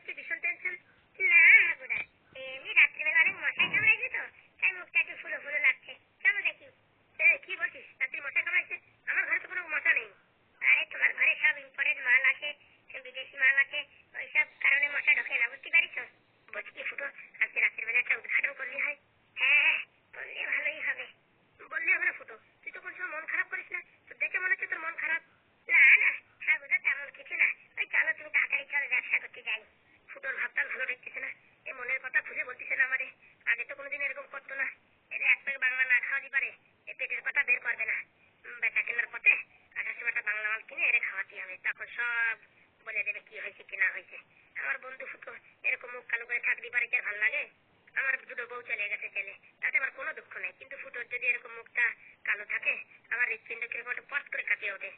দেখছি ভীষণ টেনশন। না হাগুদা, এমনি রাত্রিবেলা অনেক মশাই কামড়াইছে তো, তাই মুখটা একটু ফুলো ফুলো লাগছে। চলো দেখি। কি বলছিস, রাত্রি মশাই কামড়াইছে? আমার ঘরে তো কোনো মশা নেই। আরে তোমার ঘরে সব ইম্পোর্টেড মাল আছে, বিদেশি মাল আছে, ওইসব কারণে মশা ঢোকে না, বুঝতে পারিস? বলছি কি ফুটো, আজকে রাত্রিবেলা একটা উদ্ঘাটন করলি হয়? হ্যাঁ, বললে ভালোই হবে। বললে হবে না ফুটো, তুই তো কোন সময় মন খারাপ করিস না, তো দেখে মনে হচ্ছে তোর মন খারাপ। না না হাগুদা, তেমন কিছু না। ওই চলো তুমি তাড়াতাড়ি চলো, ব্যবসা করতে যাই। ফুটোর ভাবটা ভালো দেখতেছে না, এ মনের কথা খুলে বলতেছে না আমারে। আগে তো কোনোদিন এরকম করতো না। এদের এক প্যাক বাংলা না খাওয়াতে পারে, এ পেটের কথা বের করবে না। বেচা কেনার পথে আঠাশে মাটা বাংলা মাল কিনে এরে খাওয়াতে হবে, তখন সব বলে দেবে কি হয়েছে কি না হয়েছে। আমার বন্ধু ফুটো এরকম মুখ কালো করে থাকতে পারে, কি আর ভাল লাগে? আমার দুটো বউ চলে গেছে ছেলে, তাতে আমার কোনো দুঃখ নেই, কিন্তু ফুটোর যদি এরকম মুখটা কালো থাকে, আমার হৃৎপিণ্ড কিরকম একটা পট করে কাঁপিয়ে ওঠে।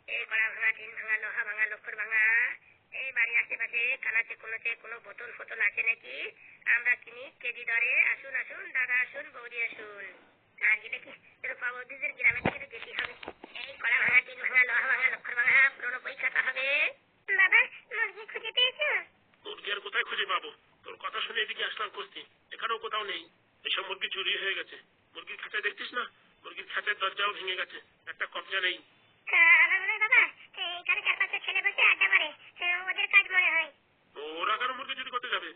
এই কড়া ভাঙা, টিন ভাঙা, লোহা ভাঙা, লক্ষ্মর ভাঙা, এই বাড়ির আশেপাশে কানাচে কোনোচে কোনো বোতল ফোতল আছে নাকি আমরা কিনি কেজি দরে। আসুন আসুন দাদা, আসুন বৌদি আসুন। আর যেটা কি রূপা বৌদিদের গ্রামে থেকে তো যেতে হবে। এই কড়া ভাঙা, টিন ভাঙা, লোহা ভাঙা, লক্ষ্মর ভাঙা পুরোনো বই খাতা হবে। বাবা, মুরগি খুঁজে পেয়েছো? মুরগি আর কোথায় খুঁজে পাবো? তোর কথা শুনে এদিকে আসলাম খুঁজতে, এখানেও কোথাও নেই। এসব মুরগি চুরি হয়ে গেছে। মুরগির খাঁচায় দেখছিস না, মুরগির খাঁচার দরজাও ভেঙে গেছে, একটা কবজা নেই। বাবা, এখানে 4-5টা ছেলে বসে আড্ডা মারে, ওদের কাজ মনে হয়। ওরা কেন মুরগি চুরি করতে যাবে?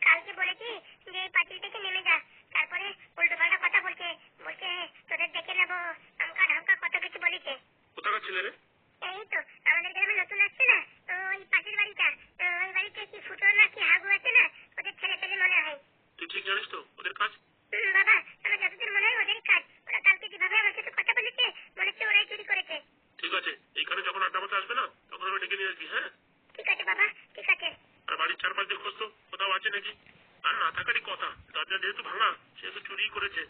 কালকে বলেছি যে পাঁচিল থেকে নেমে যা, তারপরে উল্টো পাল্টা কথা বলছে, বলছে তোদের দেখে নেবো, আমকা ঢামকা কত কিছু বলেছে। কোথাকার ছেলে রে? এই তো আমাদের গ্রামে নতুন আসছে না, ওই পাশের বাড়িটা, ওই বাড়িতে কি ফুটো না কি হাগু আছে না, ওদের ছেলে পেলে মনে হয়। তুই ঠিক জানিস তো ওদের কাজ? বাবা, আমার যতদূর মনে হয় ওদেরই কাজ। ওরা কালকে যেভাবে আমার সাথে কথা বলেছে, মনে হচ্ছে ওরাই চুরি করেছে। ঠিক আছে, এইখানে যখন আড্ডা মারতে আসবে না, তখন আমি ডেকে নিয়ে আসবি। হ্যাঁ ঠিক আছে বাবা, ঠিক আছে। আর বাড়ির চারপাশ দিয়ে খোঁজ তো, কোথাও আছে নাকি? আর না থাকারই কথা, দরজা যেহেতু ভাঙা সেহেতু চুরি করেছে।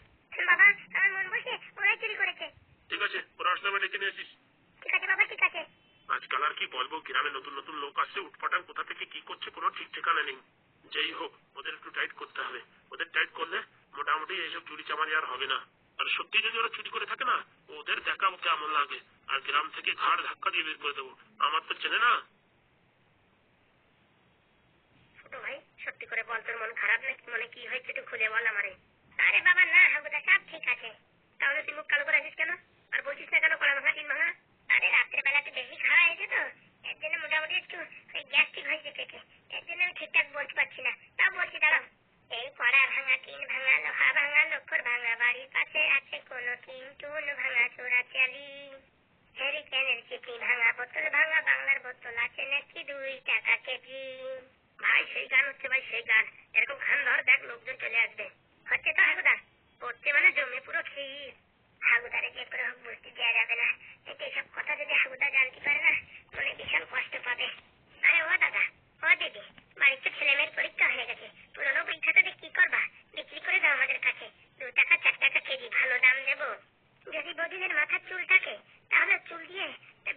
বাবা, আমার মন বসে ওরাই চুরি করেছে। ঠিক আছে, ওরা আসলে আমি ডেকে নিয়ে আসিস। ঠিক আছে বাবা, ঠিক আছে। আজকাল আর কি বলবো, গ্রামে নতুন নতুন লোক আসছে, উঠপাটাং কোথা থেকে কি করছে কোনো ঠিক ঠিকানা নেই। যেই হোক, ওদের একটু টাইট করতে হবে। ওদের টাইট করলে মোটামুটি এইসব চুরি চামারি আর হবে না। আর সত্যি যদি ওরা চুরি করে থাকে না, ওদের দেখা কেমন লাগে, আর গ্রাম থেকে ঘাড় ধাক্কা দিয়ে বের করে দেবো। আমার তো চেনে না। ছোট ভাই, সত্যি করে বল, তোর মন খারাপ নাকি? মনে কি হয়েছে একটু খুলে বল আমারে। আরে বাবা না হাগুদা, সব ঠিক আছে। তাহলে তুই মুখ কালো করে আছিস কেন? আর বলছিস না কেন কড়া ভাঙা, টিন ভাঙা? আরে রাত্রে বেলা একটু বেশি খাওয়া হয়েছে তো, এর জন্য মোটামুটি একটু ওই গ্যাস্ট্রিক হয়েছে পেটে, এর জন্য আমি ঠিকঠাক বলতে পারছি না। তাও বলছি দাঁড়াও। এই কড়া ভাঙা, টিন ভাঙা, লোহা ভাঙা, লক্ষ্মর ভাঙা, বাড়ির পাশে আছে কোনো টিন টুন ভাঙা, চোরা চালি, হ্যারিকেনের চিঠি ভাঙা, বোতল ভাঙা, বাংলার বোতল আছে নাকি 2 টাকা কেজি। ভাই সেই গান হচ্ছে, ভাই সেই গান। এরকম গান ধর, দেখ লোকজন চলে আসবে। হচ্ছে তো হাগুদা, পড়তে মানে জমে পুরো ক্ষীর। হাগুদারে যে করে হোক বুঝতে দেওয়া যাবে না, এতে এসব কথা যদি হাগুদা জানতে পারে না, মনে বিশাল কষ্ট পাবে। আরে ও দাদা, ও দিদি, বাড়িতে ছেলে মেয়ের পরীক্ষা হয়ে গেছে, পুরোনো বই খাতাতে কি করবা? বিক্রি করে দাও আমাদের কাছে, 2 টাকা 4 টাকা কেজি, ভালো দাম দেবো। যদি বদিনের মাথার চুল থাকে, তাহলে চুল দিয়ে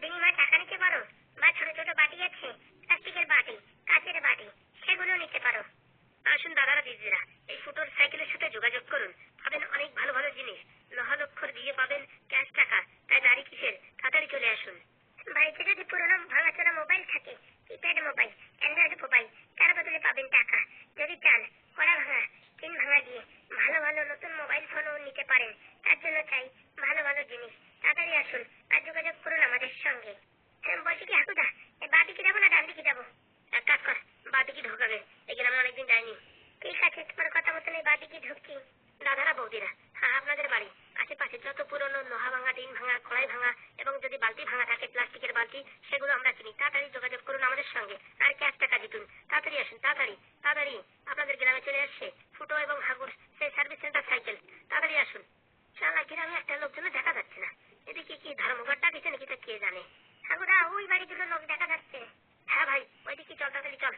বিনিময়ে টাকা নিতে পারো, বা ছোট ছোট বাটি আছে, প্লাস্টিকের বাটি, কাচের বাটি, সেগুলো নিতে পারো। আসুন দাদারা দিদিরা, এই ফুটোর সাইকেলের সাথে যোগাযোগ করুন, পাবেন অনেক ভালো ভালো জিনিস। লোহালক্ষর দিয়ে পাবেন ক্যাশ টাকা, তাই দাঁড়ি কিসের, তাড়াতাড়ি চলে আসুন। বাড়িতে যদি পুরোনো ভাঙাচোরা মোবাইল থাকে, কিপ্যাড মোবাইল, অ্যান্ড্রয়েড মোবাইল, তার বদলে পাবেন টাকা। যদি চান কড়া ভাঙা, টিন ভাঙা দিয়ে ভালো ভালো নতুন মোবাইল ফোনও নিতে পারেন, তার জন্য চাই ভালো ভালো জিনিস। তাড়াতাড়ি আসুন আর যোগাযোগ করুন আমাদের সঙ্গে। বলছি কি হাকুদা, বাঁ দিকে যাবো না ডান দিকে যাবো? এক কাজ কর, বাঁ দিকে ঢোকাবে, এই গ্রামে অনেকদিন যাইনি। ঠিক আছে, তোমার কথা মতন এই বাঁ দিকে ঢুকছি। দাদারা বৌদিরা, হ্যাঁ আপনাদের বাড়ি আশেপাশে যত পুরনো লোহা ভাঙা, টিন ভাঙা, কড়াই ভাঙা এবং যদি বালতি ভাঙা থাকে, প্লাস্টিকের বালতি, সেগুলো আমরা কিনি। তাড়াতাড়ি যোগাযোগ করুন আমাদের সঙ্গে আর ক্যাশ টাকা জিতুন। তাড়াতাড়ি আসুন, তাড়াতাড়ি তাড়াতাড়ি। আপনাদের গ্রামে চলে আসছে ফুটো এবং হাগুর সেই সার্ভিস সেন্টার সাইকেল, তাড়াতাড়ি আসুন। শালা গ্রামে একটা লোকজনও দেখা যাচ্ছে না, এদিকে কি ধর্মঘটটা দিচ্ছে নাকি তা কে জানে। হাগুদা, ওই বাড়ি দুটো লোক দেখা যাচ্ছে। হ্যাঁ ভাই, ওইদিকে চল, তাড়াতাড়ি চল।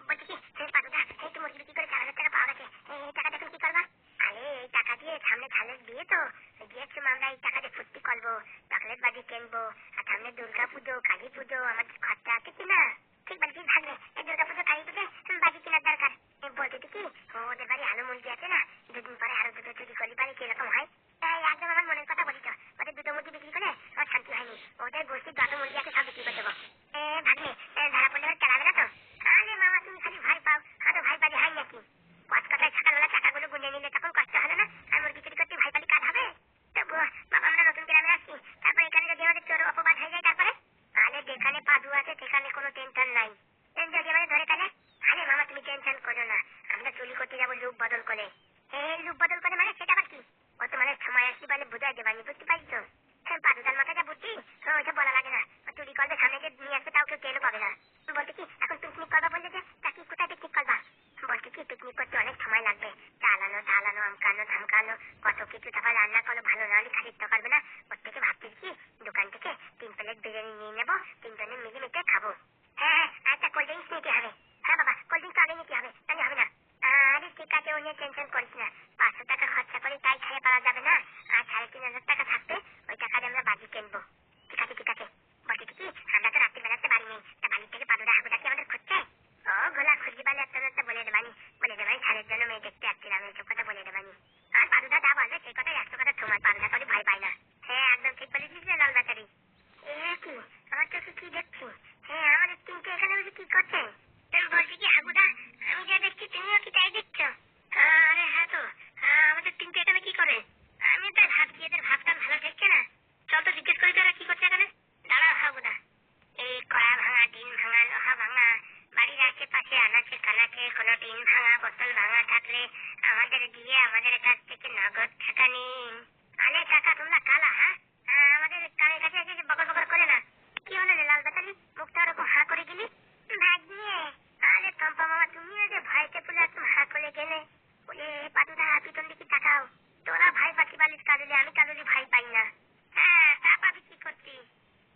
বলছি কি পাটুদা, এই তো মুরগি বিক্রি করে 4,000 টাকা পাওয়া গেছে, এই টাকা দেখুন কি করবা? আরে এই টাকা দিয়ে সামনে ঝালের বিয়ে তো, বিয়ের সময় আমরা এই টাকা দিয়ে ফুর্তি করবো, চকলেট বাজি কিনবো, আর সামনে দুর্গা পুজো, কালী পুজো, আমাদের খরচা আছে কিনা? ঠিক বলছিস ভাগ্নে, এই দুর্গা পুজো, কালী পুজো বাজি কেনার দরকার। বলতে কি টেনশন নাই। যদি আমাদের ধরে তাহলে? আরে মামা তুমি টেনশন করো না, আমরা চুরি করতে যাবো রূপ বদল করে। রূপ বদল করে মানে সেটা আবার কি? ও তোমাদের সময় আসি বলে বুঝাই দেবানি, বুঝতে পারছো? পাদুদার মাথায় যা বুদ্ধি, ওইটা বলা লাগে না। চুরি করবে সামনে যে নিয়ে আসবে তাও কেউ টেরও পাবে না। বলতে কি এখন পিকনিক করবা বললে যে, তা কি কোথায় পিকনিক করবা? বলতে কি পিকনিক করতে অনেক সময় লাগবে, চালানো ঢালানো আমকানো ধামকানো কত কিছু, তারপর রান্না করো ভালো না হলে খাইতে পারবে না। ওর থেকে ভাবতেছি কি দোকান থেকে 3 প্লেট বিরিয়ানি নিয়ে নেবো, তিনজনে মিলে মিটে খাবো। হ্যাঁ একটা কোল্ড ড্রিঙ্কস নিতে হবে। হ্যাঁ বাবা কোল্ড ড্রিঙ্কস আগে নিতে হবে, তাহলে হবে না। আরে ঠিক আছে ও নিয়ে টেনশন করিস না, 500 টাকা খরচা করে তাই খেয়ে পারা যাবে না। আর 3,500 টাকা থাকবে, ওই টাকা দিয়ে আমরা বাজি কিনবো। ঠিক আছে ঠিক আছে। বলতে কি আমরা তো রাত্রিবেলাতে বাড়ি নেই, তা বাড়ি থেকে পাদুদা হাগুদা কি আমাদের খুঁজছে? ও গোলা খুঁজে পারলে একটা বলে দেবানি, ছাড়ের জন্য মেয়ে দেখতে আসছিলাম, এইসব কথা বলে দেবানি। আর পাদুদা যা বলবে সেই কথাই 100 কথা তোমার, পাদুদা করে ভয় পায় না। হ্যাঁ একদম ঠিক বলেছিস রে লাল ব্যাটারি। কি আমার চোখে কি দেখছি? হ্যাঁ আমাদের তিনটে এখানে বসে কি করছে? বলছি কি হাগুদা, আমি যা দেখছি তুমিও কি তাই দেখছো? আরে হ্যাঁ তো, আমাদের তিনটে এখানে কি করে? আমি তাই ভাবছি এদের ভাবটা ভালো দেখছে না। চল তো জিজ্ঞেস করি তো এরা কি করছে এখানে। দাঁড়াও হাগুদা, এই কড়া ভাঙা টিন ভাঙা লোহা ভাঙা বাড়ির আশেপাশে আনাচে কানাচে কোনো টিন ভাঙা বোতল ভাঙা থাকলে আমাদের দিয়ে আমাদের কাছ থেকে নগদ টাকা নিন। আলে টাকা তোমরা কালা? হ্যাঁ আমাদের কানের কাছে এসে বকর বকর করে না। কি হলো রে লাল ব্যাটারি, মুখটা ওরকম হাঁ করে গেলি? ভাগ্নে আরে পম্পা মামা তুমিও যে ভয়তে পুলে একদম হাঁ করে গেলে। ওরে পাদুদা পিছন দিকে তাকাও, তোরা ভাই পাখি বালিশ কাজলি, আমি কাজলি ভাই পাই না। হ্যাঁ তা পাবি কি করছি?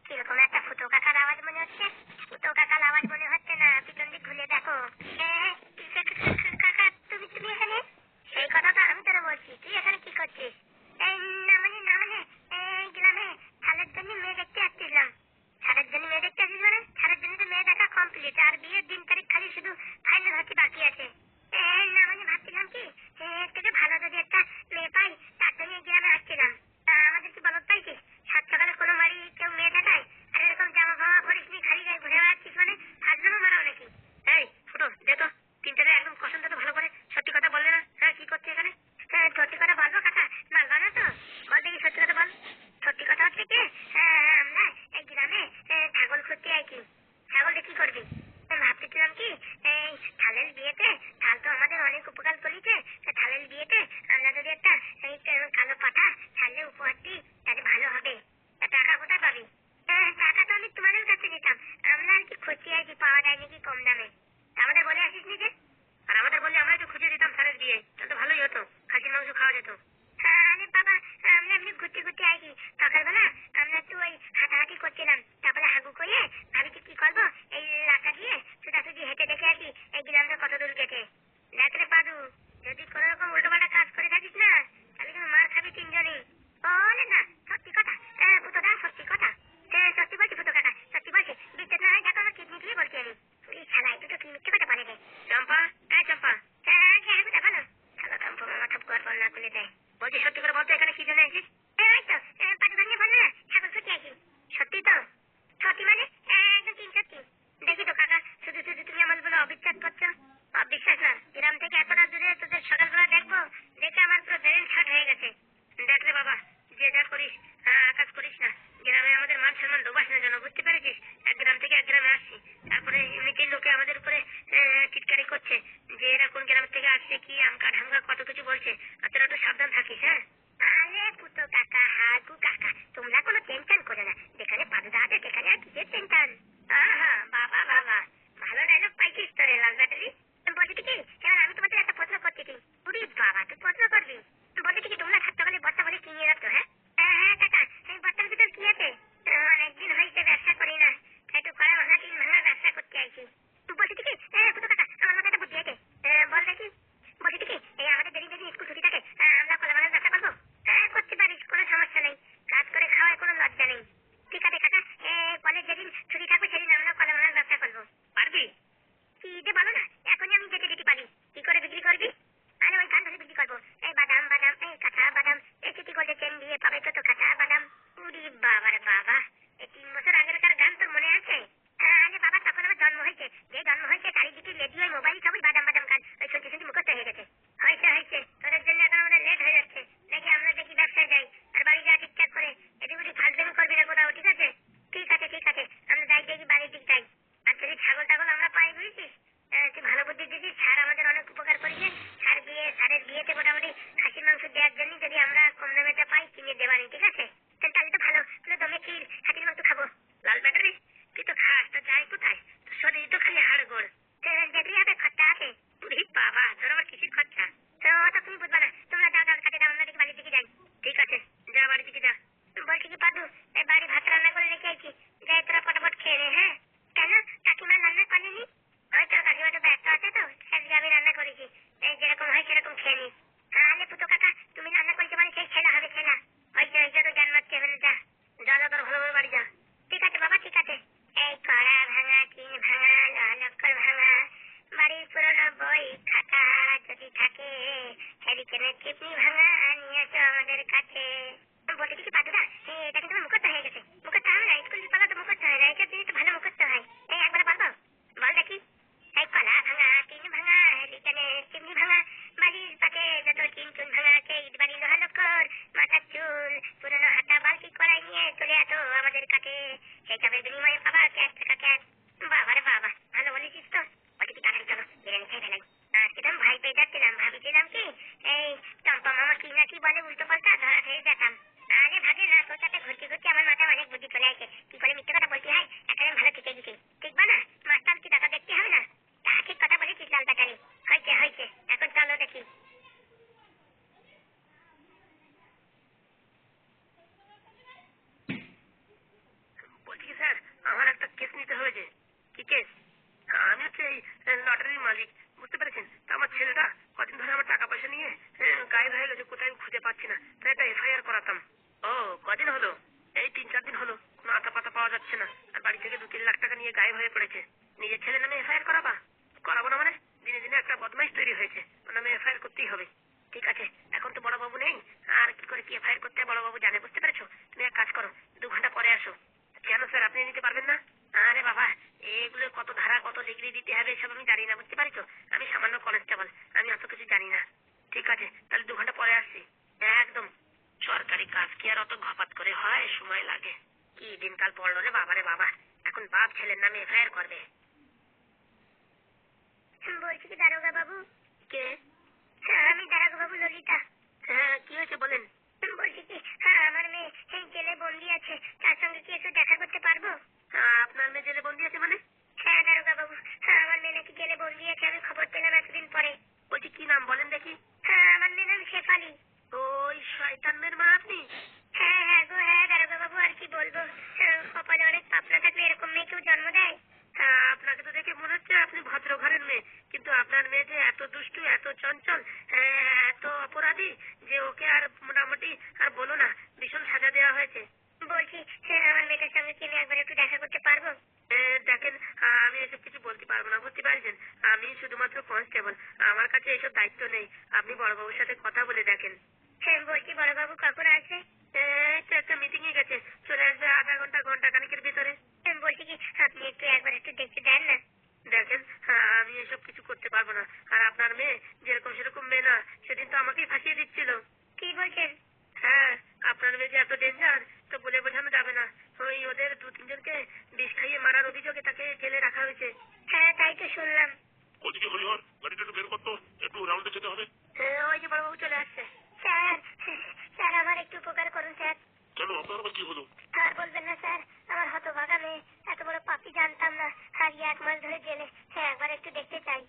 কিরকম একটা ফুটো কাকার আওয়াজ মনে হচ্ছে? ফুটো কাকার আওয়াজ মনে হচ্ছে না, পিছন দিক ঘুরে দেখো। কাকা তুমি এখানে? সেই কথা তো আমি তোরা বলছি, তুই এখানে কি করছিস? না মানে গ্রামে ছালের জন্য মেয়ে দেখতে আসছিলাম। ছাড়ের জন্য মেয়ে দেখতে আসিস মানে? ছাড়ের জন্য তো মেয়ে দেখা কমপ্লিট, আর বিয়ের দিন তারিখ খালি শুধু ফাইনাল হতে বাকি আছে। না মানে ভাবছিলাম কি থেকে ভালো যদি একটা মেয়ে পাই তার জন্য গ্রামে আসছিলাম। আমাদের কি বলত পাইছিস? 7 সকালে কোনো বাড়ি কেউ মেয়ে দেখায় আর এরকম জামা ফামা পরিস নি খালি গায়ে ঘুরে বেড়াচ্ছিস মানে? হাজবেন্ডও মারাও নাকি? এই ফুটো দে তো তিনটারে একদম পছন্দ তো ভালো করে সত্যি কথা বললে না। হ্যাঁ কি করছে এখানে? হ্যাঁ সত্যি কথা বলবো কাকা, মারবা না তো? বল দেখি সত্যি কথা বল। সত্যি কথা হচ্ছে কি আমরা এই গ্রামে ছাগল খুঁজতে আইছি। ছাগলটা কি করবি? ভাবতেছিলাম কি এই থালের বিয়েতে, থাল তো আমাদের অনেক উপকার করেছে, থালের বিয়েতে আমরা যদি একটা এই কালো পাঠা ছাড়লে উপহার দিই তাহলে ভালো হবে। টাকা কোথায় পাবি? টাকা তো আমি তোমাদের কাছে নিতাম, আমরা আর কি খুঁজতে আইছি, পাওয়া যায় নাকি কম দামে। আমাদের বলে আসিস নি যে? আর আমাদের বললে আমরা একটু খুঁজে দিতাম থালের বিয়ে, তাহলে তো ভালোই হতো, খাসির মাংস খাওয়া যেত। আরে বাবা আমরা এমনি ঘুরতে ঘুরতে আইছি, সকালবেলা আমরা একটু ওই হাঁটাহাঁটি করছিলাম, তারপরে হাগু করে ভাবিছি কি করবো এই রাস্তা দিয়ে সোজাসুজি হেঁটে দেখে আসি এই গ্রামটা কত দূর গেছে। দেখ রে পাদু, যদি কোন রকম উল্টোপাল্টা কাজ করে থাকিস না তাহলে কিন্তু মার খাবি তিনজনই। বলে না সত্যি কথা? ফুটোদা সত্যি কথা? সত্যি বলছি ফুটো কাকা, সত্যি বলছি, বিশ্বাস না হয় দেখো আমার কিডনি দিয়ে বলছি আমি। ওই শালা এই দুটো কি মিথ্যে কথা বলে রে? চম্পা চম্পা। হ্যাঁ ভালো শালা চম্পা মামা ঠাপ করার পর না খুলে দেয়। বলছি সত্যি করে বলতো এখানে কি জন্য এসেছিস? ওই তো পাদু ভাঙিয়ে বল না, ছাগল খুঁজতে আইছি। সত্যি তো? সত্যি মানে একদম তিন সত্যি। দেখি তো কাকা, শুধু শুধু তুমি আমার বলে অবিশ্বাস করছো। অবিশ্বাস না, গ্রাম থেকে এতটা দূরে তোদের সকালবেলা দেখবো, দেখে আমার পুরো ব্রেন শর্ট হয়ে গেছে। দেখ রে বাবা, যে যা করিস কাজ করিস না, গ্রামে আমাদের মান সম্মান ডোবাস না যেন, বুঝতে পেরেছিস? এক গ্রাম থেকে এক গ্রামে আসছি, তারপরে এমনিতেই লোকে আমাদের উপরে টিটকারি করছে যে এরা কোন গ্রাম থেকে আসছে, কি আমকা ঢামকা কত কিছু বলছে, আর তোরা একটু সাবধান থাকিস। হ্যাঁ আরে পুতো কাকা হাগু কাকা তোমরা কোনো টেনশন করো না, যেখানে পাদুদা আছে সেখানে আর কিসের টেনশন। বাবা বাবা ভালো ডায়লগ পাইছিস তো রে লাল ব্যাটারি। বলছি কি এবার আমি তোমাদের একটা প্রশ্ন করছি, উড়ি বাবা তুই প্রশ্ন করবি? বলছি কি তোমরা 7 সকালে বস্তা বলে কি নিয়ে রাখছো? হ্যাঁ কাকা এই বস্তার ভিতর কি আছে? অনেকদিন হয়েছে ব্যবসা করি না, একটু কড়া ভাঙা টিন ভাঙা ব্যবসা করতে আইছি। বলছি কি পুতো কাকা আমার মাথায় একটা বুদ্ধি আছে। বল দেখি। বলছি কি এই আমাদের যেদিন স্কুল ছুটি থাকে আমরা কলা ভাঙার ব্যবসা করবো। করতে পারিস, কোনো সমস্যা নেই, কাজ করে খাওয়ার কোনো লজ্জা নেই। ঠিক আছে কাকা, কলেজ যেদিন ছুটি থাকবে সেদিন আমরা কলা ভাঙার ব্যবসা করবো। পারবি? কি যে বলো না, এখনই আমি যেতে দিতে পারি। কি করে বিক্রি করবি? আরে ওই গান ধরে বিক্রি করবো, এই বাদাম বাদাম এই কাঁচা বাদাম, এই চিঠি করলে চেন দিয়ে পাবে তো কাঁচা বাদাম। উড়ি বাবা রে বাবা, এই 3 বছর আগেরকার গান তোর মনে আছে? আরে বাবা তখন আমার জন্ম হয়েছে, যে জন্ম হয়েছে চারিদিকে রেডিও মোবাইল সবই বাদাম বাদাম গান, ওই শুনতে শুনতে মুখস্থ হয়ে গেছে। হয়েছে তোদের জন্য এখন আমাদের লেট হয়ে যাচ্ছে, দেখি আমরা দেখি ব্যবসায় যাই, আর বাড়ি যা ঠিকঠাক করে এদিক ওদিক ফাজলামি করবি না কোথাও, ঠিক আছে? ঠিক আছে আমরা যাই দেখি বাড়ির দিক যাই। আর যদি ছাগল টাগল আমরা পাই বুঝেছিস। তুই ভালো বুদ্ধি দিয়েছিস, স্যার আমাদের অনেক উপকার করেছে। স্যারের বিয়েতে মোটামুটি খাসির মাংস দেওয়ার জন্য যদি আমরা কম দামেটা পাই কিনে দেবানি, ঠিক আছে? তাহলে তো ভালো, তাহলে দমে ক্ষীর খাসির মাংস খাবো। লাল ব্যাটারি তুই তো খাস, তো যাই কোথায়, তোর শরীর তো খালি হাড় গোড়। দেখলি হাতে খরচা আছে। বুড়ি বাবা, তোর আবার কিসির খরচা? তো অত তুমি বুঝবা না, তোমরা যাও যাও কাটে দাও, আমরা দেখি বাড়ির দিকে যাই। ঠিক আছে, যা বাড়ির দিকে যা। বলছি কি পাদু, এই বাড়ি ভাত রান্না করে রেখে আছি, যাই তোরা ফটাফট খেয়ে নে। হ্যাঁ কেন, কাকিমা রান্না করেনি? ওই তো কাকিমাটা ব্যস্ত আছে তো, আজকে আমি রান্না করেছি। এই যেরকম হয় সেরকম খেয়ে নিস। আলে পুতো কাকা, তুমি রান্না করেছো মানে সেই ছেলে হবে ছেলা। ওই যে তো জান মারছে, এখানে যা যা যা, তোর ভালোভাবে বাড়ি যা। ঠিক আছে বাবা, ঠিক আছে। এই কড়া ভাঙা, টিন ভাঙা, লক্কর ভাঙা, বাড়ির পুরোনো বই খাতা যদি থাকে, হ্যারিকেনের চিপনি ভাঙা নিয়ে আসো আমাদের কাছে। বলতে কিছু পাদুদা, এটা কিন্তু মুখস্থ হয়ে গেছে। মুখস্থ হবে না, স্কুল পালা তো মুখস্থ হয় না, এইসব জিনিস তো ভালো মুখস্থ হয়। এই একবার বলবো, বল দেখি। এই কলা ভাঙা, টিন ভাঙা, হ্যারিকেনের চিমনি ভাঙা, বাড়ির পাশে যত টিন টুন ভাঙা আছে, ইট বাড়ি লোহা লক্কর, মাথার চুল, পুরোনো হাতা বালতি কড়াই নিয়ে চলে আসো আমাদের কাছে। সেই চাপের বিনিময়ে পাবা ক্যাশ টাকা ক্যাশ। বাবারে বাবা, ভালো বলেছিস তো। বলছি কি তাড়াতাড়ি চলো, বিরিয়ানি খেয়ে ফেলাই। আজকে তো আমি ভাই পেয়ে যাচ্ছিলাম, ভাবিছিলাম কি এই চম্পা মামা কি না কি বলে উল্টো পাল্টা, ধরা খেয়ে যেতাম। আরে ভাগে না, তোর সাথে ঘুরতে ঘুরতে আমার মাথায় অনেক বুদ্ধি চলে আসে। কি করে মিথ্যে কথা বলতে হয়, এখানে ভালো শিখে গেছি। ঠিকবা না, মাস্টার কি দাদা দেখতে হবে না? তা ঠিক কথা বলেছিস লাল ব্যাটারি। হয়েছে হয়েছে, এখন চলো দেখি। বলছি কি স্যার, আমার একটা কেস নিতে হয়েছে। কি কেস? আমি হচ্ছে এই লটারির মালিক, বুঝতে পেরেছেন? তা আমার ছেলেটা কদিন ধরে আমার টাকা পয়সা নিয়ে গায়েব হয়ে গেছে, কোথায় আমি খুঁজে পাচ্ছি না, তাই একটা এফআইআর করাতাম। ও, কদিন হলো? এই 3-4 দিন হলো, কোনো আতা পাতা পাওয়া যাচ্ছে না, আর বাড়ি থেকে 2-3 লাখ টাকা নিয়ে গায়েব হয়ে পড়েছে। নিজের ছেলের নামে এফআইআর করাবা? করাবো না মানে? দিনে দিনে একটা বদমাইশ তৈরি হয়েছে, ওর নামে এফআইআর করতেই হবে। ঠিক আছে, এখন তো বড়বাবু নেই, আর কি করে কি এফআইআর করতে হয় বড়বাবু জানে, বুঝতে পেরেছো? তুমি এক কাজ করো, 2 ঘন্টা পরে আসো। কেন স্যার, আপনি নিতে পারবেন না? আরে বাবা, এগুলো কত ধারা কত ডিগ্রি দিতে হবে এসব আমি জানি না, বুঝতে পারছো? আমি সামান্য কনস্টেবল, আমি অত কিছু জানি না। ঠিক আছে, তাহলে 2 ঘন্টা পরে আসছি। একদম। সরকারি কাজ কি আর অত ঘপাত করে হয়, সময় লাগে। কি দিনকাল পড়লো রে বাবারে বাবা, এখন বাপ ছেলের নামে এফআইআর করবে। বলছি কি দারোগা বাবু? কে? আমি দারোগা বাবু ললিতা। হ্যাঁ, কি হয়েছে বলেন? বলছি কি, আমার মেয়ে জেলে বন্দি আছে, তার সঙ্গে কি একটু দেখা করতে পারবো? আপনার মেয়ে জেলে বন্দি আছে মানে? হ্যাঁ দারোগা বাবু, আমার মেয়ে নাকি জেলে বন্দি আছে, আমি খবর পেলাম এতদিন পরে। বলছি কি নাম বলেন দেখি? আমার মেয়ের নাম শেফালি। ওই শয়তান মেয়ের মা আপনি? হ্যাঁ হ্যাঁ গো, হ্যাঁ দারোগা বাবু, আর কি বলবো, কপালে অনেক পাপনা থাকলে এরকম মেয়ে কেউ জন্ম দেয়? আপনাকে তো দেখে মনে হচ্ছে আপনি ভদ্র ঘরের মেয়ে, কিন্তু আপনার মেয়ে যে এত দুষ্টু, এত চঞ্চল, এত অপরাধী যে ওকে আর মোটামুটি আর বলো না, ভীষণ সাজা দেওয়া হয়েছে। বলছি আমার মেয়েটার সঙ্গে কি আমি একবার একটু দেখা করতে পারবো? দেখেন, আমি এসব কিছু বলতে পারবো না, বুঝতে পারছেন? আমি শুধুমাত্র কনস্টেবল, আমার কাছে এসব দায়িত্ব নেই। আপনি বড়বাবুর সাথে কথা বলে দেখেন। হ্যাঁ, বলছি বড়বাবু কখন আসবে? একটা মিটিং এ গেছে, চলে আসবে আধা ঘন্টা ঘন্টা খানিকের ভিতরে। বলছি কি, আপনি একটু একবার একটু দেখতে দেন না? দেখেন, আমি এসব কিছু করতে পারবো না, আর আপনার মেয়ে যেরকম সেরকম মেয়ে না, সেদিন তো আমাকেই ফাঁসিয়ে দিচ্ছিল। কি বলছেন? হ্যাঁ, আপনার মেয়ে যে এত ডেঞ্জার তো বলে বোঝানো যাবে না। ওই ওদের 2-3 জনকে বিষ খাইয়ে মারার অভিযোগে তাকে জেলে রাখা হয়েছে। হ্যাঁ, তাই তো শুনলাম। ওদিকে হরিহর, গাড়িটা একটু বের করতো, একটু রাউন্ডে যেতে হবে। ওই যে বড়বাবু চলে আসছে। স্যার, স্যার আমার একটু উপকার করুন স্যার। কেন, আপনার আবার কি হলো? আর বলবেন না স্যার, আমার হতভাগা মেয়ে, এত বড় পাপী জানতাম না, হারিয়ে 1 মাস ধরে জেলে। হ্যাঁ, একবার একটু দেখতে চাই।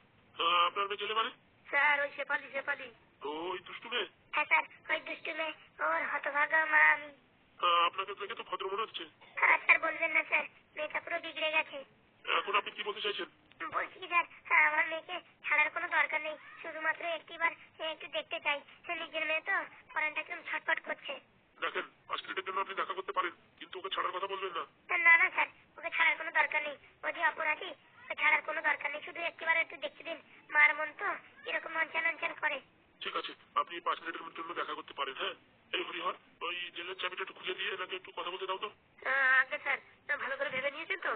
আপনার মেয়ে জেলে মানে? স্যার ওই শেফালি, শেফালি। ওই দুষ্টু মেয়ে? হ্যাঁ স্যার, ওই দুষ্টু মেয়ে, ওর হতভাগা মা আমি। আপনাকে দেখে তো ভদ্র মনে হচ্ছে। স্যার বলবেন না স্যার, মেয়েটা পুরো বিগড়ে গেছে। এখন আপনি কি বলতে চাইছেন? বলছি কি স্যার, আমার মেয়েকে ছাড়ার কোনো দরকার নেই, শুধুমাত্র একটিবার একটু দেখতে চাই। নিজের মেয়ে তো, পরানটা কিরম ছটফট করছে। দেখেন, 5 মিনিটের জন্য আপনি দেখা করতে পারেন, কিন্তু ওকে ছাড়ার কথা বলবেন না। না না স্যার, ওকে ছাড়ার কোনো দরকার নেই, ও যে অপরাধী, ওকে ছাড়ার কোনো দরকার নেই, শুধু একটিবার একটু দেখতে দিন। মার মন তো এরকম অনচান অনচান করে। ঠিক আছে, আপনি 5 মিনিটের জন্য দেখা করতে পারেন। হ্যাঁ, এই হরিহর, ওই জেলের চাবিটা একটু খুলে দিয়ে নাকি একটু কথা বলতে দাও তো। আগে স্যার, ভালো করে ভেবে নিয়েছেন তো?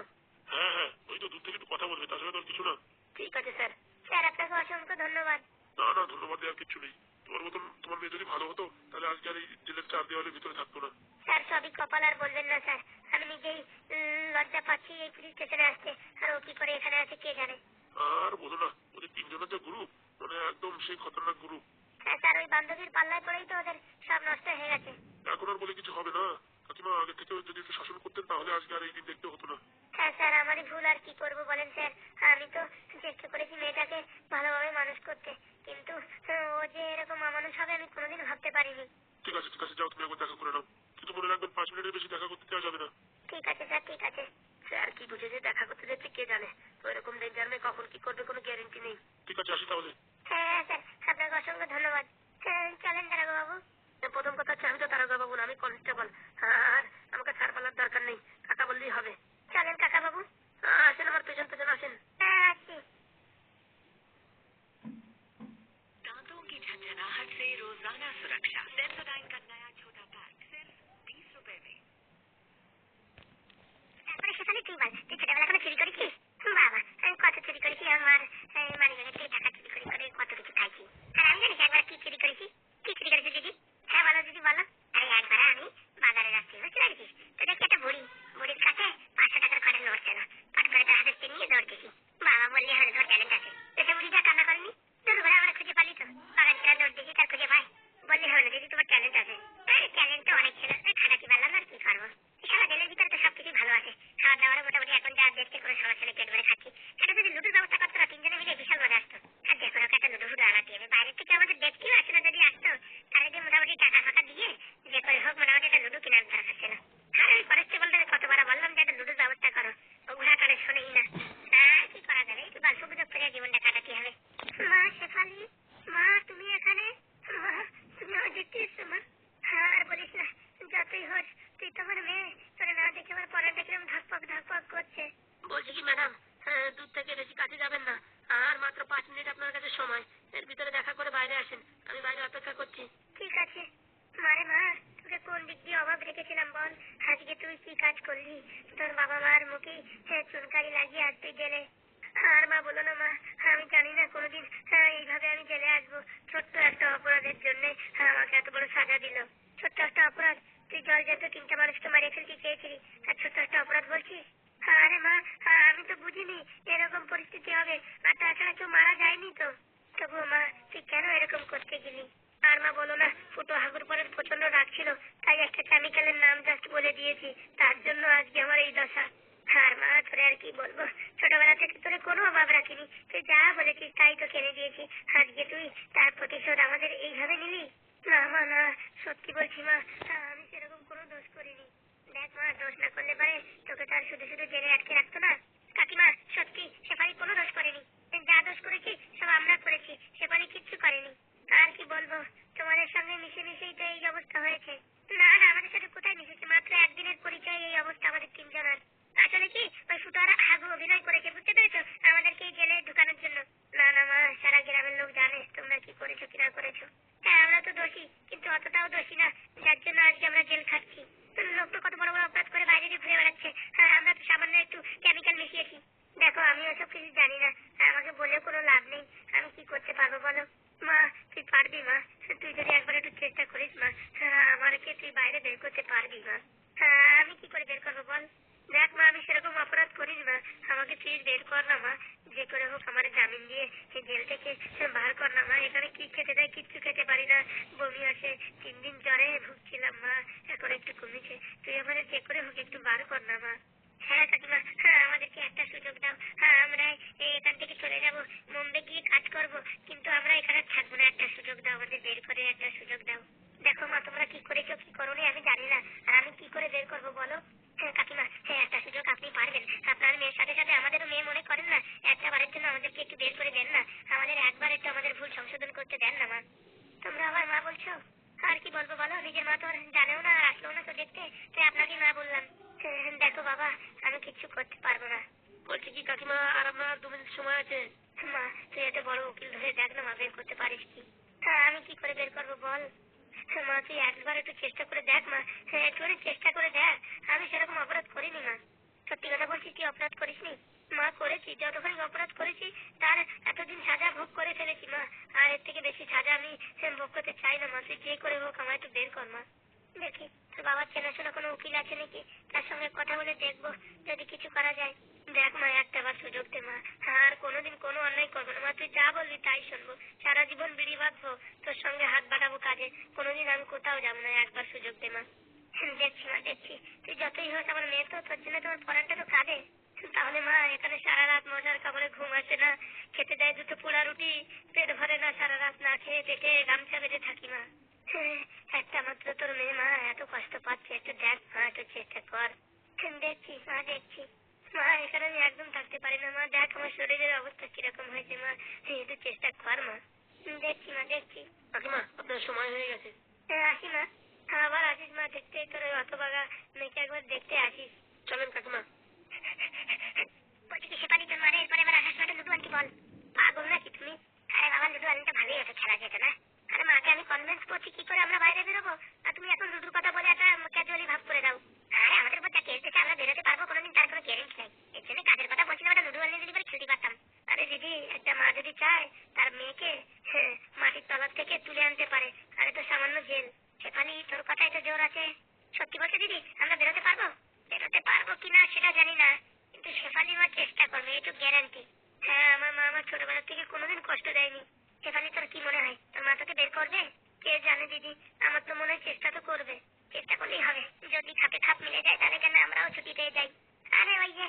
হ্যাঁ হ্যাঁ, ওই তো দূর থেকে একটু কথা বলবে, তাছাড়া তো আর কিছু না। ঠিক আছে স্যার। স্যার আপনাকে অসংখ্য ধন্যবাদ। না না, ধন্যবাদ দেওয়ার কিছু নেই। তো তোমার মতন তোমার মেয়ে যদি ভালো হতো তাহলে আজকে আর এই জেলের চার দেওয়ালের ভিতরে থাকতো না। স্যার সবই কপাল, আর বলবেন না স্যার। আমি নিজেই লজ্জা পাচ্ছি এই পুলিশ স্টেশনে আসতে, আর ও কি করে এখানে আছে কে জানে। আর বলো না, ওদের তিনজনের যে গ্রুপ, মানে একদম সেই খতরনাক গ্রুপ। হ্যাঁ স্যার, ওই বান্ধবীর পাল্লায় পড়েই তো ওদের সব নষ্ট হয়ে গেছে। এখন আর বলে কিছু হবে না। কাকিমা আগে থেকে যদি একটু শাসন করতেন তাহলে আজকে আর এই দিন দেখতে হতো না। হ্যাঁ স্যার, আমারই ভুল, আর কি করবো বলেন স্যার। আমি তো চেষ্টা করেছি মেয়েটাকে ভালোভাবে মানুষ করতে, কিন্তু ও যে এরকম অমানুষ হবে আমি কোনোদিন ভাবতে পারিনি। ঠিক আছে ঠিক আছে, যাও তুমি একবার দেখা করে নাও, কিন্তু মনে রাখবেন 5 মিনিটের বেশি দেখা করতে দেওয়া যাবে না। ঠিক আছে স্যার, ঠিক আছে। স্যার কি বুঝে যে দেখা করতে যাচ্ছে কে জানে, তো এরকম ডেঞ্জার মেয়ে কখন কি করবে কোনো গ্যারেন্টি নেই। ঠিক আছে, আসি তাহলে। হ্যাঁ স্যার, আপনাকে অসংখ্য ধন্যবাদ। হ্যাঁ, চলেন দারোগা বাবু। প্রথম কথা হচ্ছে আমি তো দারোগা বাবু না, আমি কনস্টেবল। আর আমাকে ছাড় পালার দরকার নেই, কাকা বললেই হবে। চলেন কাকা বাবু। আসেন আমার পেছন পেছন আসেন। হ্যাঁ আসছি। दांतों की झंझनाहट से रोजाना सुरक्षा सेंसोडाइन का नया छोटा पैक सिर्फ 20 रुपए में। তারপরে সেখানে তুই বল, তুই ছোটবেলা কোনো চুরি করেছিস? বাবা, আমি কত চুরি করেছি। আমার মানিব্যাগের থেকে টাকা চুরি করে করে কত কিছু খাইছি। আর আমি জানিস একবার কি চুরি করেছি? কি চুরি করেছিস দিদি? হ্যাঁ বলো দিদি বলো। আরে একবার আমি বাজারে যাচ্ছি, বুঝতে পেরেছিস? তো দেখছি একটা বুড়ি, বুড়ির কাছে 500 টাকার কয়েন নোট ছিল। পাট করে তার হাতে নিয়ে দৌড়তেছি। বাবা বললি হবে তোর ট্যালেন্ট আছে। তো সে বুড়িটা কান্না করেনি? তোর ঘরে আমরা খুঁজে পালি তো, বাগান ছেড়ে দৌড় দেখি তার খুঁজে পাই। বললি হবে না দিদি তোমার ট্যালেন্ট আছে। আরে ট্যালেন্ট তো অনেক ছিল, খাটাতে পারলাম না, আর কি করবো। সারা দিনের ভিতরে তো সবকিছু ভালো আছে, খাওয়া দাওয়ার মোটামুটি এখন যা দেখতে কোনো সমস্যা নেই, পেট ভরে খাচ্ছি। একটা যদি লুডুর ব্যবস্থা করতো না তিনজনে মিলে বিশাল মজা আসতো। আর দেখো না একটা লুডু ফুডু আনাতে হবে, বাইরের থেকে আমাদের দেখতেও আসে না, যদি আসতো তাহলে যে মোটামুটি টাকা ফাঁকা দিয়ে যে করে হোক মোটামুটি একটা লুডু কিনে আনতে পারছে না। আর ওই কনস্টেবলটাকে কতবার বললাম যে একটা লুডুর ব্যবস্থা করো, ও ঘোড়া কানে শোনেই না। কি করা যাবে, একটু গল্প গুজব করে জীবনটা কাটাতে হবে। মা শেফালি, মা তুমি এখানে? মা তুমি আমার দেখতে এসছো মা? আর বলিস না, যতই হোক তুই তো আমার মেয়ে, তোরে না দেখে আমার পরে দেখলাম ধকপক ধকপক করছে। বলছি কি ম্যাডাম, দূর থেকে বেশি কাছে যাবেন না, আর মাত্র 5 মিনিট আপনার কাছে সময়, এর ভিতরে দেখা করে বাইরে আসেন, আমি বাইরে অপেক্ষা করছি। ঠিক আছে। মারে মা, তোকে কোন দিক দিয়ে অভাব রেখেছিলাম বল? আজকে তুই কি কাজ করলি? তোর বাবা মার মুখে চুনকারি লাগিয়ে আজ তুই জেলে। আর মা বলো না মা, আমি জানি না কোনোদিন এইভাবে আমি জেলে আসবো। ছোট্ট একটা অপরাধের জন্য আমাকে এত বড় সাজা দিল। ছোট্ট একটা অপরাধ, তুই জল যেত 3টা মানুষকে মারিয়ে ফেলতে চেয়েছিলি, আর ছোট্ট একটা অপরাধ বলছিস? আরে মা, আমি তো বুঝিনি এরকম পরিস্থিতি হবে, আর তাছাড়া কেউ মারা যায়নি তো। তবুও মা, তুই কেন এরকম করতে গেলি? আর মা বলো না, ফুটো হাগুর পরের প্রচন্ড রাগ ছিল, তাই একটা কেমিক্যালের নাম জাস্ট বলে দিয়েছি, তার জন্য আজকে আমার এই দশা। আর মা তোরে আর কি বলবো, ছোটবেলা থেকে তোরে কোনো অভাব রাখিনি, তুই যা বলেছিস তাই তো কিনে দিয়েছি। আজকে তুই তার প্রতিশোধ আমাদের এইভাবে নিলি? না মা না, সত্যি বলছি মা, আমি সেরকম কোনো দোষ করিনি। দেখ মা, দোষ না করলে পারে তোকে তার শুধু শুধু জেলে আটকে রাখতো না। কাকিমা সত্যি শেফালি কোনো দোষ করেনি, যা দোষ করেছি সব আমরা করেছি, শেফালি কিচ্ছু করেনি। আর কি বলবো, তোমাদের সঙ্গে মিশে মিশেই তো এই অবস্থা হয়েছে। না না, আমাদের সাথে কোথায় মিশেছে, মাত্র একদিনের পরিচয় এই অবস্থা আমাদের তিনজনের। আসলে কি ওই ফুটোরা হাগু অভিনয় করেছে, বুঝতে পেরেছো, আমাদেরকে এই জেলে ঢুকানোর জন্য। না না মা, সারা গ্রামের লোক জানে তোমরা কি করেছো কি না করেছো। হ্যাঁ আমরা তো দোষী, কিন্তু অতটাও দোষী না যার জন্য আজকে আমরা জেল খাচ্ছি। লোক তো কত বড় বড় অপরাধ করে বাইরে দিয়ে ঘুরে বেড়াচ্ছে, আমরা তো সামান্য একটু কেমিক্যাল মিশিয়েছি। দেখো আমি ওসব কিছু জানি না, আমাকে বলে কোনো লাভ নেই, আমি কি করতে পারবো বলো? মা তুই পারবি মা, তুই যদি একবার একটু চেষ্টা করিস মা, আমাকে তুই বাইরে বের করতে পারবি মা। আমি কি করে বের করবো বল? দেখ মা, আমি সেরকম অপরাধ করিনি মা, আমাকে প্লিজ বের কর না মা, যে করে হোক আমার জামিন দিয়ে এই জেল থেকে বার কর না মা। এখানে কি খেতে দেয় কিচ্ছু খেতে পারি না, বমি আসে, 3 দিন জ্বরে ভুগছিলাম মা, এখন একটু কমেছে, তুই আমাদের যে করে হোক একটু বার কর না মা। হ্যাঁ কাকিমা, আমাদেরকে একটা সুযোগ দাও, আমরা এখান থেকে চলে যাব, মুম্বাই গিয়ে কাজ করব, কিন্তু আমরা এখানে থাকবো না, একটা সুযোগ দাও আমাদের, বের করে একটা সুযোগ দাও। দেখো মা, তোমরা কি করেছো কি করোনি আমি জানি না, আর আমি কি করে বের করবো বলো? কাকিমা একটা সুযোগ আপনি পারবেন, আপনার মেয়ের সাথে সাথে আমাদেরও মেয়ে মনে করেন না, একটা বারের জন্য আমাদেরকে একটু বের করে দেন না, আমাদের একবার একটু আমাদের ভুল সংশোধন করতে দেন না মা। তোমরা আবার মা বলছো? আর কি বলবো বলো, নিজের মা তো আর জানেও না আর আসলেও না তো দেখতে, তাই আপনাকে মা বললাম। দেখো বাবা, আমি কিচ্ছু করতে পারবো না। বলছি কি কাকিমা, আর আপনার 2 মিনিট সময় আছে। মা তুই এত বড় উকিল ধরে দেখ না মা, বের করতে পারিস কি? আমি কি করে বের করবো বল? মা তুই একবার একটু চেষ্টা করে দেখ মা, একটু চেষ্টা করে দেখ, আমি সেরকম অপরাধ করিনি মা। সত্যি কথা বলছিস, তুই অপরাধ করিসনি? মা করেছি, যতখানি অপরাধ করেছি তার এতদিন সাজা ভোগ করে ফেলেছি মা। আর এর থেকে বেশি সাজা আমি ভোগ করতে চাই না মা। তুই যে করে হোক আমায় একটু বের কর মা। দেখি তোর বাবার চেনাশোনা কোনো উকিল আছে নাকি, তার সঙ্গে কথা বলে দেখবো যদি কিছু করা যায়। দেখ মা, একটা বার সুযোগ দে মা। আর কোনোদিন কোনো অন্যায় করবো না মা। তুই যা বলবি তাই শুনবো। সারা জীবন বিড়ি বাঁধবো, তোর সঙ্গে হাত বাড়াবো কাজে। কোনোদিন আমি কোথাও যাবো না। একবার সুযোগ দে মা। দেখছি মা, দেখছি। তুই যতই হোক আমার মেয়ে তো, তোর জন্য তোমার পরানটা তো কাঁদে। তাহলে মা, এখানে সারা রাত মশার কামড়ে ঘুম আসে না, খেতে দেয় দুটো পোড়া রুটি, পেট ভরে না, সারা রাত না খেয়ে পেটে গামছা বেঁধে থাকি মা। একটা মাত্র তোর মেয়ে মা, এত কষ্ট পাচ্ছে, একটু দেখ মা, একটু চেষ্টা কর। দেখছি মা, দেখছি মা। এখানে আমি একদম থাকতে পারি না মা। দেখ আমার শরীরের অবস্থা কিরকম হয়েছে মা, একটু চেষ্টা কর মা। দেখছি মা, দেখছি। কাকিমা, আপনার সময় হয়ে গেছে। আসি মা। আবার আসিস মা, দেখতে তোর হতভাগা মেয়েকে একবার দেখতে আসিস। চলেন কাকিমা। বলছি কি শেফালি, তোর মানে এরপরে এবার আসার সময় লুডু আনতে বল। পাগল নাকি তুমি? আরে বাবা, লুডু আনতে ভালোই হতো, খেলা যেত না? আরে মাকে আমি কনভিন্স করছি কি করে আমরা বাইরে বেরোবো, আর তুমি এখন লুডুর কথা বলে একটা ক্যাজুয়ালি ভাব করে দাও। আরে আমাদের উপর যা কেস দিচ্ছে, আমরা বেরোতে পারবো কোনোদিন তার কোনো গ্যারেন্টি নাই। এর জন্য কাজের কথা বলছিলাম, একটা লুডু আনলে যদি করে খেলতে পারতাম। আরে দিদি, একটা মা যদি চায় তার মেয়েকে মাটির তলার থেকে তুলে আনতে পারে, আরে তো সামান্য জেল। শেফালি, তোর কথাই তো জোর আছে। সত্যি বলছো দিদি, আমরা বেরোতে পারবো? বেরোতে পারবো কিনা সেটা জানি না, কিন্তু শেফালি মা চেষ্টা করবে, এটুকু গ্যারান্টি। হ্যাঁ, আমার মা আমার ছোটবেলা থেকে কোনোদিন কষ্ট দেয়নি। শেফালি, তোর কি মনে হয় তোর মা তোকে বের করবে? কে জানে দিদি, আমার তো মনে হয় চেষ্টা তো করবে। চেষ্টা করলেই হবে, যদি খাপে খাপ মিলে যায় তাহলে কেন আমরাও ছুটি পেয়ে যাই। আরে ওই যে